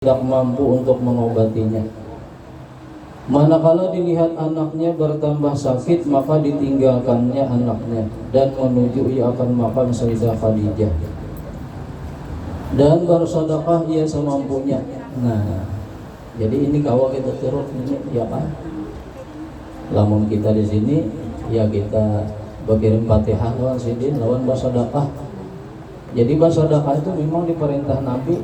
tidak mampu untuk mengobatinya. Manakala dilihat anaknya bertambah sakit, maka ditinggalkannya anaknya dan menuju ia akan makam Sayyidah Khadijah dan bersedekah ia semampunya. Nah, jadi ini kalau kita turut ini ya kan, lamun kita di sini ya kita berkirim Fatihah lawan sidin lawan bersedekah. Jadi bersedekah itu memang diperintah Nabi.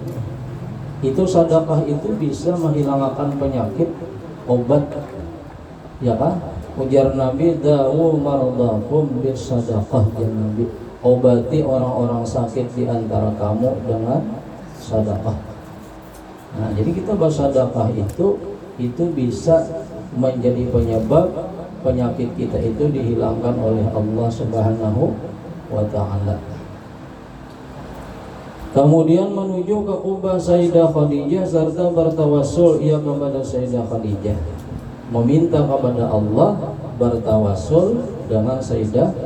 Itu sedekah itu bisa menghilangkan penyakit, obat, ya kan? Ujar Nabi, dawu mardakum bisadaqah, ya Nabi, obati orang-orang sakit di antara kamu dengan sedekah. Nah, jadi kita bersedekah itu bisa menjadi penyebab penyakit kita itu dihilangkan oleh Allah Subhanahu wa taala. Kemudian menuju ke kubah Sayyidah Khadijah serta bertawassul ia kepada Sayyidah Khadijah, meminta kepada Allah, bertawassul dengan Sayyidah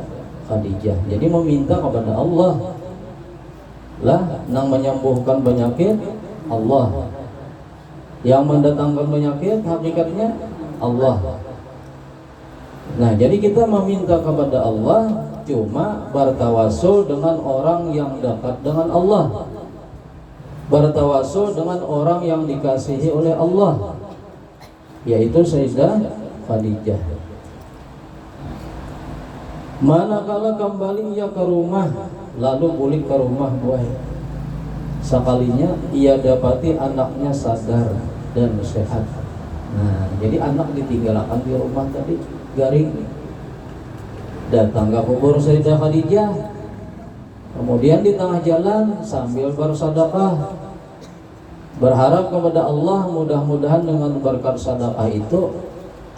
Khadijah. Jadi meminta kepada Allah lah yang menyembuhkan penyakit, Allah. Yang mendatangkan penyakit hakikatnya Allah. Nah, jadi kita meminta kepada Allah cuma bertawassul dengan orang yang dekat dengan Allah, bertawassul dengan orang yang dikasihi oleh Allah, yaitu Sayyidah Khadijah. Manakala kembali ia ke rumah, lalu pulih ke rumah buah, sekalinya ia dapati anaknya sadar dan sehat. Nah, jadi anak ditinggalkan di rumah tadi garing, datang ke kubur Sayyidah Khadijah, kemudian di tengah jalan sambil bersedekah, berharap kepada Allah mudah-mudahan dengan berkat sedekah itu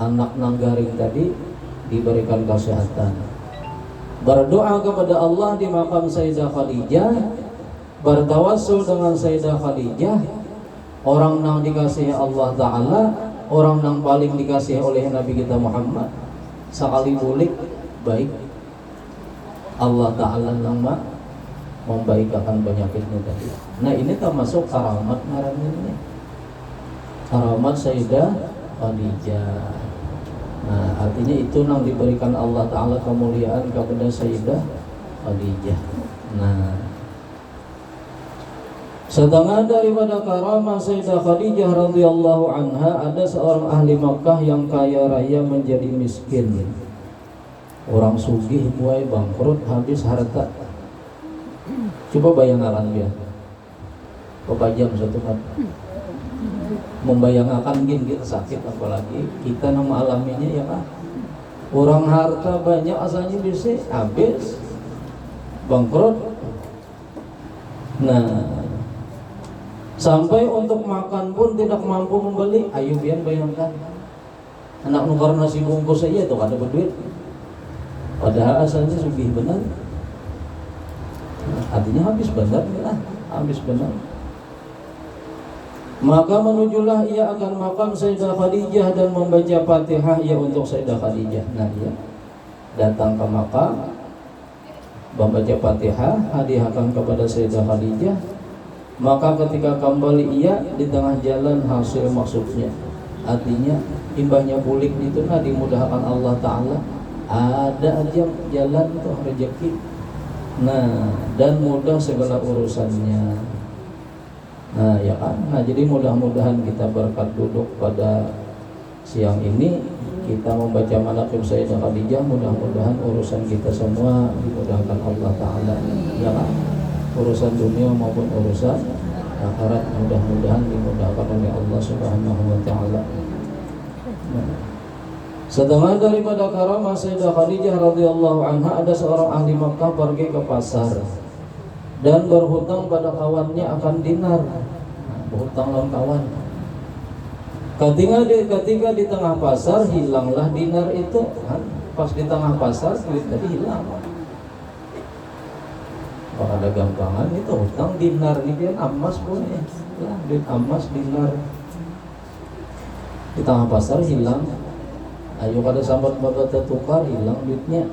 anak nang garing tadi diberikan kesehatan. Berdoa kepada Allah di makam Sayyidah Khadijah, bertawassul dengan Sayyidah Khadijah, orang nang dikasihi Allah Ta'ala, orang nang paling dikasihi oleh Nabi kita Muhammad, sekali bulik baik Allah Ta'ala nama membaikkan penyakitnya tadi. Nah, ini termasuk karamat ngarannya, karamat Sayyidah Khadijah. Nah, artinya itu yang diberikan Allah Ta'ala kemuliaan kepada Sayyidah Khadijah. Nah, setengah daripada karamah Sayyidah Khadijah radhiyallahu anha, ada seorang ahli Makkah yang kaya raya menjadi miskin. Orang sugih mulai bangkrut, habis harta. Coba bayangkan dia, kepajam satu mati, membayangkan kita sakit, apalagi kita nama alaminya ya kan. Orang harta banyak asalnya bisa habis, bangkrut. Nah, sampai untuk makan pun tidak mampu membeli. Ayo biar bayangkan, anak nukar nasi bungkus saja tuh ada berduit, padahal asalnya sugih benar. Artinya habis benar lah, habis benar. Maka menujulah ia akan makam Sayyidah Khadijah dan membaca Fatihah ya untuk Sayyidah Khadijah. Nah, ia datang ke makam, membaca Fatihah, hadiahkan kepada Sayyidah Khadijah. Maka ketika kembali ia di tengah jalan hasil maksudnya, artinya imbahnya bulik itu nah dimudahkan Allah Ta'ala, ada aja jalan tuh rezeki. Nah, dan mudah segala urusannya. Nah, ya kan. Nah, jadi mudah-mudahan kita berkat duduk pada siang ini kita membaca manaqib Sayyidah Khadijah, mudah-mudahan urusan kita semua dimudahkan Allah Ta'ala, ya kan. Urusan dunia maupun urusan akhirat mudah-mudahan dimudahkan oleh Allah Subhanahu wa taala. Setengah daripada karamah Sayyidah Khadijah radhiyallahu anha, ada seorang ahli Makkah pergi ke pasar dan berhutang pada kawannya akan dinar. Berhutang lawan kawan. Ketika di tengah pasar hilanglah dinar itu. Pas di tengah pasar duit tadi hilang. Kalau ada gampangan itu hutang dinar ini dia emas boleh. Ya, duit emas dinar. Di tengah pasar hilang. Ayo kada sambat babat tukar, hilang duitnya.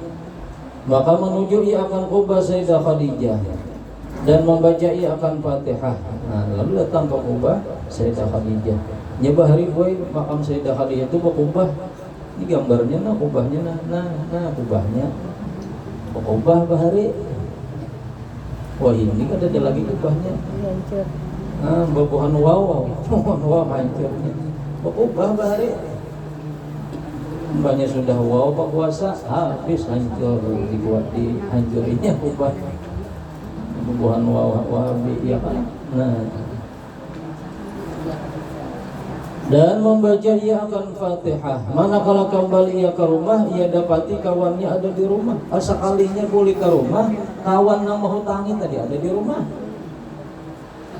Maka menuju ia akan kubah Sayyidah Khadijah dan membaca ia akan Fatihah. Nah, lalu datang ke kubah Sayyidah Khadijah. Nyoba hari boy makam Sayyidah Khadijah itu kubah. Ini gambarnya nah kubahnya nah kubahnya. Kubah bahari. Wah ini kan ada lagi kubahnya. Hancur. Babuhan wow hancurnya. Kubah bahari. Mbaknya sudah wow pak puasa habis hancur dibuat dihancurinya kubah. Babuhan wahabi ya kan. Nah. Dan membaca ia akan Fatihah. Manakala kembali ia ke rumah, ia dapati kawannya ada di rumah. Sekalinya boleh ke rumah, kawan yang menghutangi tadi ada di rumah.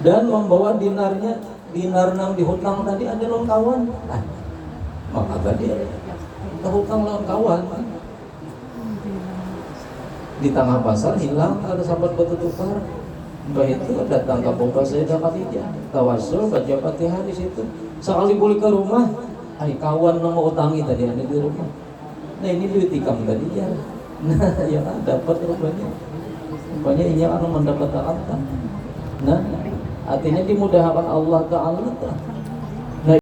Dan membawa dinar nang dihutang tadi ada lawan kawan. Maka tadi hutang lawan kawan. Di tengah pasar hilang, ada sahabat bertukar. Mbah itu datang ke Bapak Sayyidah Khadijah, tawasul baca Fatihah di situ. Sekali boleh ke rumah, kawan yang mau utangi tadi ada di rumah. Nah ini duit tikam tadi ya. Nah ya kan dapat rupanya. Rupanya ini akan mendapat harta. Nah artinya dimudahkan Allah Ta'ala.